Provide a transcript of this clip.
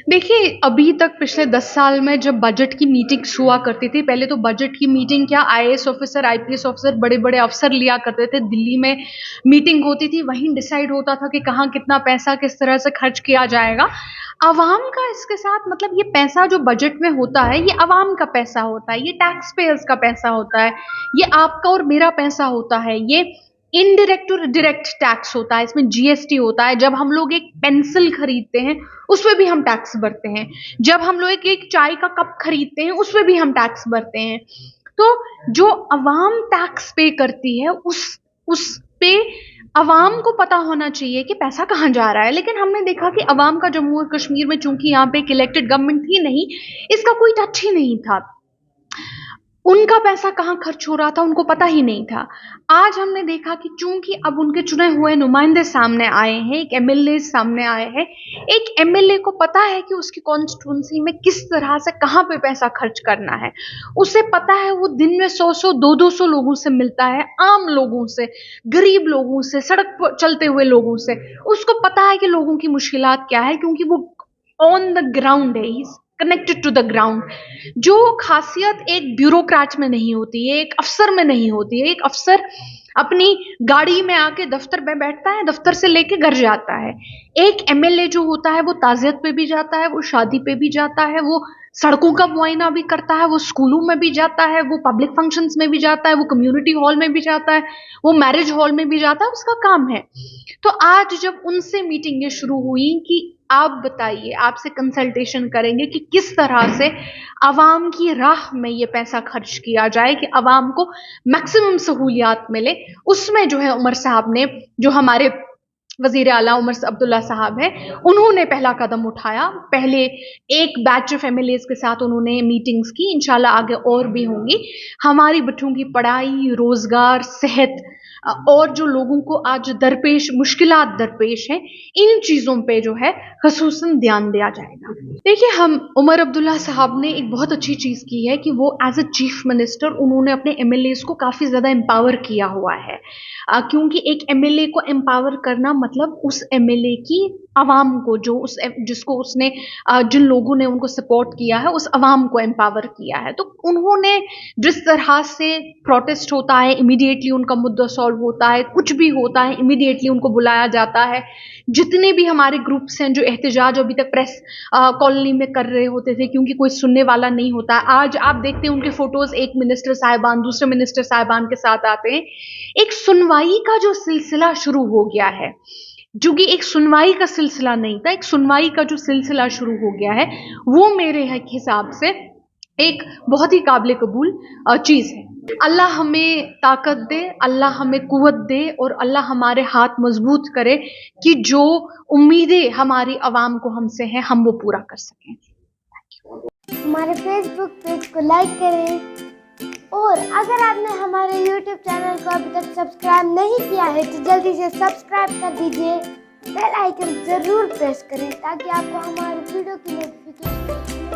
देखिए, अभी तक पिछले 10 साल में जब बजट की मीटिंग्स हुआ करती थी, पहले तो बजट की मीटिंग क्या, आईएएस ऑफिसर, आईपीएस ऑफिसर, बड़े-बड़े अफसर लिया करते थे। दिल्ली में मीटिंग होती थी, वहीं डिसाइड होता था कि कहाँ कितना पैसा किस तरह से खर्च किया जाएगा। अवाम का इसके साथ मतलब ये पैसा जो बजट में होता है, ये अवाम का पैसा होता है, ये टैक्स पेयर्स का पैसा होता है, ये आपका और मेरा पैसा होता है, ये इनडायरेक्ट और डायरेक्ट टैक्स होता है, इसमें जीएसटी होता है। जब हम लोग एक पेंसिल खरीदते हैं उसमें भी हम टैक्स भरते हैं, जब हम लोग एक चाय का कप खरीदते हैं उसमें भी हम टैक्स भरते हैं। तो जो अवाम टैक्स पे करती है उस पे अवाम को पता होना चाहिए कि पैसा कहाँ जा रहा है। लेकिन हमने देखा कि अवाम का जम्मू और कश्मीर में, चूंकि यहाँ पे एक इलेक्टेड गवर्नमेंट थी नहीं, इसका कोई टच ही नहीं था। उनका पैसा कहाँ खर्च हो रहा था उनको पता ही नहीं था। आज हमने देखा कि चूंकि अब उनके चुने हुए नुमाइंदे सामने आए हैं, एक एमएलए सामने आए हैं, एक एमएलए को पता है कि उसकी कॉन्स्टिट्यूंसी में किस तरह से कहाँ पे पैसा खर्च करना है। उसे पता है वो दिन में 100-100, 200-200 लोगों से मिलता है, आम लोगों से, गरीब लोगों से, सड़क पर चलते हुए लोगों से। उसको पता है कि लोगों की मुश्किलात क्या है, क्योंकि वो ऑन द ग्राउंड है, कनेक्टेड टू द ग्राउंड। जो खासियत एक ब्यूरोक्रेट में नहीं होती है, एक अफसर में नहीं होती है। एक अफसर अपनी गाड़ी में आके दफ्तर में बैठता है, दफ्तर से लेके घर जाता है। एक एमएलए जो होता है वो ताजियत पे भी जाता है, वो शादी पे भी जाता है, वो सड़कों का मुआयना भी करता है, वो स्कूलों में भी जाता है, वो पब्लिक फंक्शंस में भी जाता है, वो कम्युनिटी हॉल में भी जाता है, वो मैरिज हॉल में भी जाता है, उसका काम है। तो आज जब उनसे मीटिंगें शुरू हुई कि आप बताइए, आपसे कंसल्टेशन करेंगे कि किस तरह से अवाम की राह में ये पैसा खर्च किया जाए कि अवाम को मैक्सिमम सहूलियात मिले, उसमें जो है उमर साहब ने, जो हमारे वजीर आला उमर अब्दुल्ला साहब है, उन्होंने पहला कदम उठाया। पहले एक बैच ऑफ एमएलएस के साथ उन्होंने मीटिंग्स की, इंशाल्लाह आगे और भी होंगी। हमारी बच्चों की पढ़ाई, रोजगार, सेहत और जो लोगों को आज दरपेश मुश्किलात दरपेश हैं, इन चीज़ों पे जो है खसूसन ध्यान दिया जाएगा। देखिए, हम उमर अब्दुल्ला साहब ने एक बहुत अच्छी चीज़ की है कि वो एज अ चीफ मिनिस्टर उन्होंने अपने एमएलएस को काफ़ी ज़्यादा एम्पावर किया हुआ है। क्योंकि एक एमएलए को एम्पावर करना मतलब उस एमएलए की अवाम को, जिसको उसने जिन लोगों ने उनको सपोर्ट किया है, उस अवाम को एम्पावर किया है। तो उन्होंने जिस तरह से प्रोटेस्ट होता है इमीडिएटली उनका मुद्दा सॉल्व होता है, कुछ भी होता है इमीडिएटली उनको बुलाया जाता है। जितने भी हमारे ग्रुप्स हैं जो एहतजाज अभी तक प्रेस कॉलोनी में कर रहे होते थे, क्योंकि कोई सुनने वाला नहीं होता, आज आप देखते हैं उनके फोटोज एक मिनिस्टर साहिबान दूसरे मिनिस्टर साहिबान के साथ आते हैं। एक सुनवाई का जो सिलसिला शुरू हो गया है, जो कि एक सुनवाई का सिलसिला नहीं था, एक सुनवाई का जो सिलसिला शुरू हो गया है, वो मेरे हिसाब से एक बहुत ही काबिल कबूल चीज़ है। अल्लाह हमें ताकत दे, अल्लाह हमें कुव्वत दे और अल्लाह हमारे हाथ मजबूत करे कि जो उम्मीदें हमारी आवाम को हमसे हैं हम वो पूरा कर सकें। हमारे फेसबुक पेज को लाइक करें और अगर आपने हमारे यूट्यूब चैनल को अभी तक सब्सक्राइब नहीं किया है तो जल्दी से सब्सक्राइब कर दीजिए, बेल आइकन ज़रूर प्रेस करें ताकि आपको हमारे वीडियो की नोटिफिकेशन